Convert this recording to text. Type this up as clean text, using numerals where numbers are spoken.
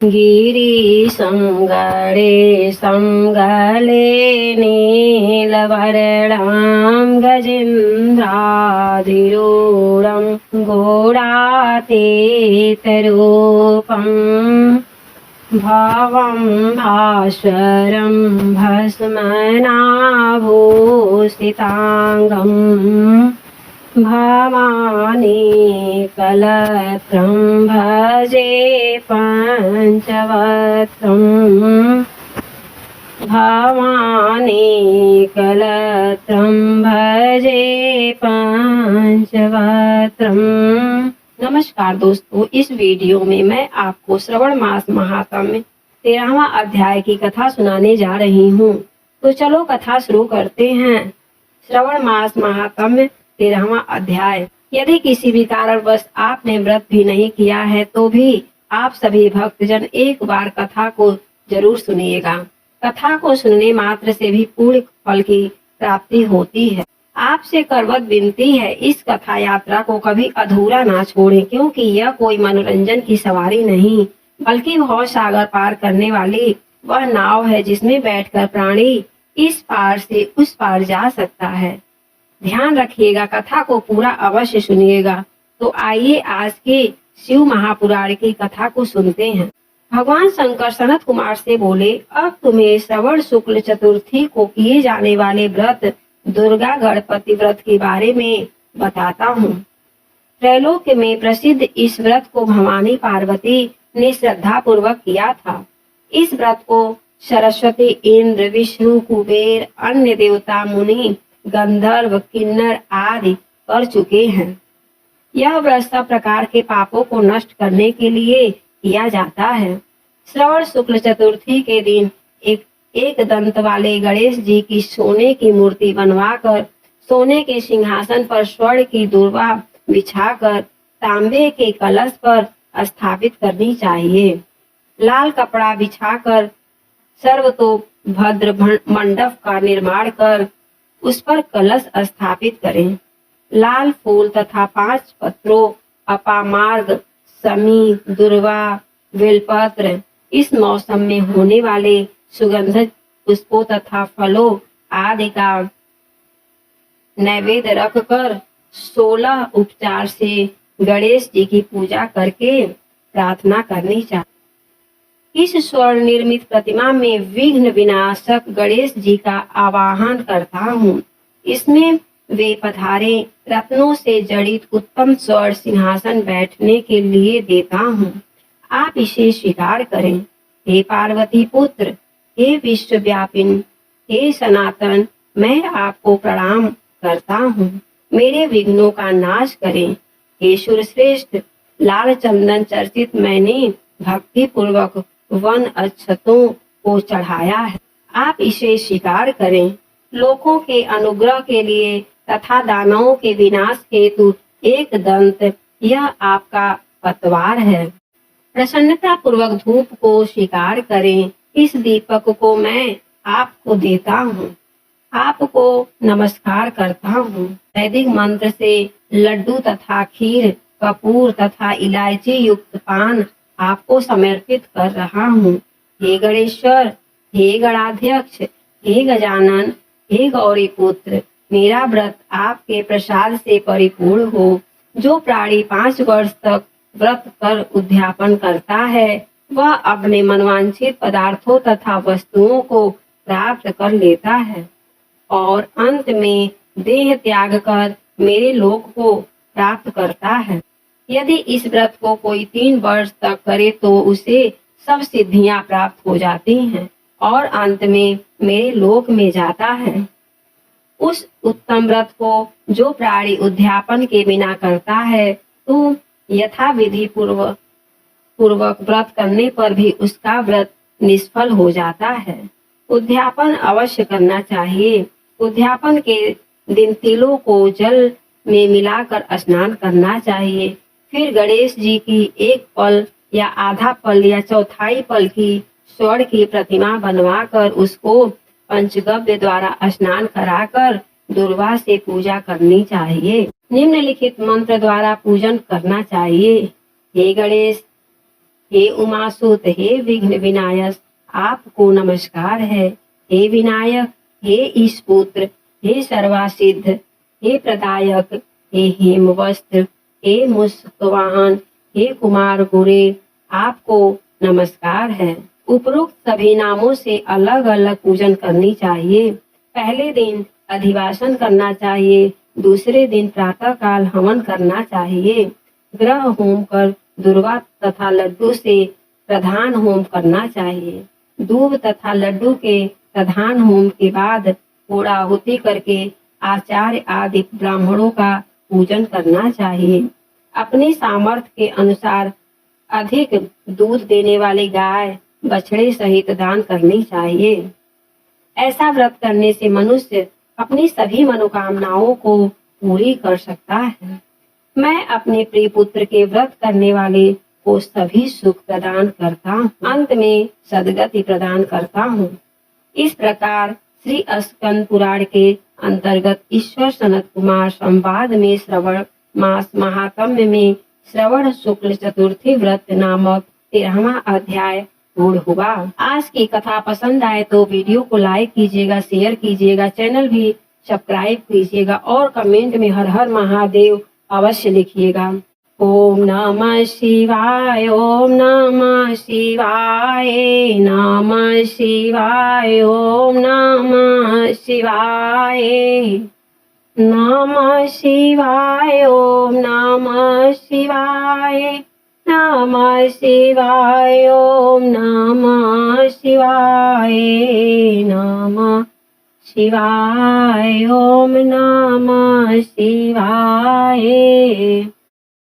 गिरीशं गणेशं गलेनीलवर्णां गजेन्द्राधिरूढं घोरातीतरूपं भावं भास्वरं भस्मनाभूषिताङ्गम् भवानी कलत्रं भजे पञ्चवक्त्रं भवानी कलत्रं भजे पंचवक्त्रम। नमस्कार दोस्तों, इस वीडियो में मैं आपको श्रवण मास महात्म्य 13वां अध्याय की कथा सुनाने जा रही हूँ। तो चलो कथा शुरू करते हैं। श्रवण मास महात्म्य 13वां अध्याय। यदि किसी भी कारणवश आपने व्रत भी नहीं किया है तो भी आप सभी भक्तजन एक बार कथा को जरूर सुनिएगा। कथा को सुनने मात्र से भी पूर्ण फल की प्राप्ति होती है। आपसे करवत विनती है, इस कथा यात्रा को कभी अधूरा ना छोड़ें, क्योंकि यह कोई मनोरंजन की सवारी नहीं बल्कि भव सागर पार करने वाली वह नाव है जिसमें बैठकर प्राणी इस पार से उस पार जा सकता है। ध्यान रखिएगा, कथा को पूरा अवश्य सुनिएगा। तो आइए आज के शिव महापुराण की कथा को सुनते हैं। भगवान शंकर सनत कुमार से बोले, अब तुम्हें श्रवण शुक्ल चतुर्थी को किए जाने वाले व्रत दुर्गा गणपति व्रत के बारे में बताता हूँ। त्रैलोक्य में प्रसिद्ध इस व्रत को भवानी पार्वती ने श्रद्धा पूर्वक किया था। इस व्रत को सरस्वती, इंद्र, विष्णु, कुबेर, अन्य देवता, मुनि, गंधर्व, किन्नर आदि कर चुके हैं। यह व्रत सब प्रकार के पापों को नष्ट करने के लिए किया जाता है। श्रवण शुक्ल चतुर्थी के दिन एक दंत वाले गणेश जी की सोने की मूर्ति बनवाकर सोने के सिंहासन पर स्वर्ण की दुर्वा बिछाकर तांबे के कलश पर स्थापित करनी चाहिए। लाल कपड़ा बिछाकर सर्वतोभद्र मंडप का निर्माण कर उस पर कलश स्थापित करें। लाल फूल तथा 5 पत्रों, अपामार्ग, समी, दुर्वा, बेलपत्र, इस मौसम में होने वाले सुगंधित पुष्पों तथा फलों आदि का नैवेद्य रखकर 16 उपचार से गणेश जी की पूजा करके प्रार्थना करनी चाहिए। इस स्वर्ण निर्मित प्रतिमा में विघ्न विनाशक गणेश जी का आवाहन करता हूँ। इसमें वे पधारे रत्नों से जड़ित उत्तम स्वर्ण सिंहासन बैठने के लिए देता हूँ। आप इसे स्वीकार करें। हे पार्वती पुत्र, हे विश्वव्यापिन, हे सनातन, मैं आपको प्रणाम करता हूँ। मेरे विघ्नों का नाश करें। हे सुरश्रेष्ठ, लाल चंदन चर्चित मैंने भक्ति पूर्वक वन अक्षतों को चढ़ाया है। आप इसे स्वीकार करें। लोगों के अनुग्रह के लिए तथा दानवों के विनाश हेतु एक दंत यह आपका पतवार है। प्रसन्नता पूर्वक धूप को स्वीकार करें। इस दीपक को मैं आपको देता हूँ। आपको नमस्कार करता हूँ। वैदिक मंत्र से लड्डू तथा खीर, कपूर तथा इलायची युक्त पान आपको समर्पित कर रहा हूँ। हे गणेश्वर, हे गणाध्यक्ष, हे गजानन, हे गौरी पुत्र, मेरा व्रत आपके प्रसाद से परिपूर्ण हो। जो प्राणी 5 वर्ष तक व्रत कर उद्यापन करता है वह अपने मनवांछित पदार्थों तथा वस्तुओं को प्राप्त कर लेता है और अंत में देह त्याग कर मेरे लोक को प्राप्त करता है। यदि इस व्रत को कोई 3 वर्ष तक करे तो उसे सब सिद्धियां प्राप्त हो जाती हैं और अंत में मेरे लोक में जाता है। उस उत्तम व्रत को जो प्राणी उद्यापन के बिना करता है तो यथा विधि पूर्वक व्रत करने पर भी उसका व्रत निष्फल हो जाता है। उद्यापन अवश्य करना चाहिए। उद्यापन के दिन तिलों को जल में मिलाकर स्नान करना चाहिए। फिर गणेश जी की 1 पल या आधा पल या चौथाई पल की स्वर्ण की प्रतिमा बनवाकर उसको पंचगव्य द्वारा स्नान कराकर दुर्वा से पूजा करनी चाहिए। निम्नलिखित मंत्र द्वारा पूजन करना चाहिए। हे गणेश, हे उमासुत, हे विघ्न विनायक, आपको नमस्कार है। हे विनायक, हे ईशपुत्र, हे सर्वासिद्ध, हे प्रदायक, हे हेमवस्त्र, हे मुस्कवाहन, हे कुमार गुरे, आपको नमस्कार है। उपरोक्त सभी नामों से अलग अलग पूजन करनी चाहिए। पहले दिन अधिवासन करना चाहिए, दूसरे दिन प्रातः काल हवन करना चाहिए। ग्रह होम कर दुर्वा तथा लड्डू से प्रधान होम करना चाहिए। दूब तथा लड्डू के प्रधान होम के बाद पूर्णाहुति करके आचार्य आदि ब्राह्मणों का पूजन करना चाहिए। अपने सामर्थ्य के अनुसार अधिक दूध देने वाली गाय बछड़े सहित दान करनी चाहिए। ऐसा व्रत करने से मनुष्य अपनी सभी मनोकामनाओं को पूरी कर सकता है। मैं अपने प्रिय पुत्र के व्रत करने वाले को सभी सुख प्रदान करता हूँ, अंत में सदगति प्रदान करता हूँ। इस प्रकार श्री स्कंद पुराण के अंतर्गत ईश्वर सनत कुमार संवाद में श्रवण मास महात्म्य में श्रवण शुक्ल चतुर्थी व्रत नामक 13वां अध्याय पूर्ण हुआ। आज की कथा पसंद आए तो वीडियो को लाइक कीजिएगा, शेयर कीजिएगा, चैनल भी सब्सक्राइब कीजिएगा और कमेंट में हर हर महादेव अवश्य लिखिएगा। ओम नमः शिवाय, ओम नमः शिवाय, नमः शिवाय, ओम नमः शिवाय, नमः शिवाय, ओम नमः शिवाय, नमः शिवाय, ओम नमः शिवाय, नमः शिवाय, ओम नमः शिवाय।